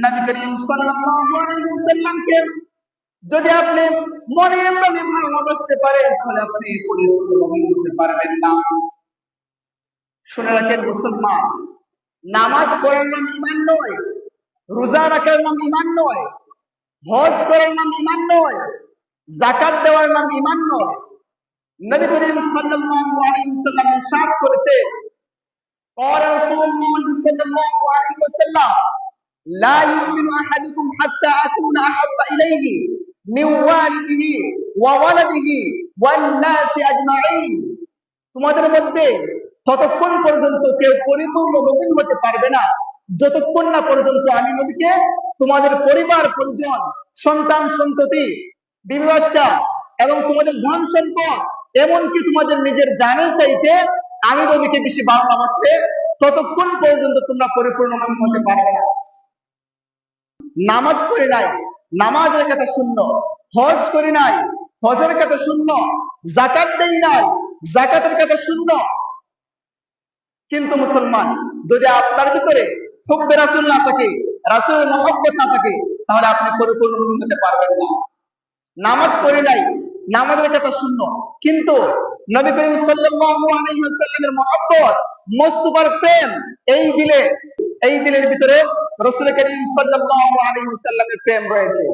নবী করিম সাল্লাল্লাহু আলাইহি ওয়াসাল্লামকে যদি আপনি মনে মনে ভালোবাসতে পারেন তাহলে আপনি পরিপূর্ণ মুমিন হতে পারবেন না। শুনে রাখেন মুসলমান, নামাজ পড়ার নাম ঈমান নয়, রোজা রাখার নাম ঈমান নয়, হজ করার নাম ঈমান নয়, যাকাত দেওয়ার নাম ঈমান নয়। নবী করিম সাল্লাল্লাহু আলাইহি ওয়াসাল্লাম ইরশাদ করেছে, قال رسول الله صلى الله عليه وسلم لا يؤمن احدكم حتى اكون احب اليه من والده وولده والناس اجمعين। তোমাদের মধ্যে ততক্ষণ পর্যন্ত কেউ পরিপূর্ণ মুমিন হতে পারবে না যতক্ষণ না পর্যন্ত আমি নবীকে তোমাদের পরিবার পরিজন, সন্তান সন্ততি, বিবি বাচ্চা এবং তোমাদের ধন সম্পদ, এমনকি তোমাদের নিজের জানের চাইতে আমি নবীকে বেশি ভালোবাসবে, ততক্ষণ পর্যন্ত তোমরা পরিপূর্ণ মুমিন হতে পারবে না। নামাজ পড়ি নাই, নামাজের কথা শূন্য। হজ করি নাই, হজের কথা শূন্য। যাকাত দেই নাই, যাকাতের কথা শূন্য। কিন্তু মুসলমান, যদি আপনার ভিতরে হুব্বে রাসূল না থাকে, রাসূলের মহব্বত না থাকে, তাহলে আপনি পরিপূর্ণ মুমিন হতে পারবেন না। নামাজ পড়ি নাই, নামাজের কথা শূন্য, কিন্তু নবী করিম সাল্লাল্লাহু আলাইহি ওয়াসাল্লামের মহব্বত, মুস্তাফার প্রেম এই দিলের ভিতরে রাসূল করিম সাল্লাল্লাহু আলাইহি ওয়াসাল্লামের প্রেম রয়েছে।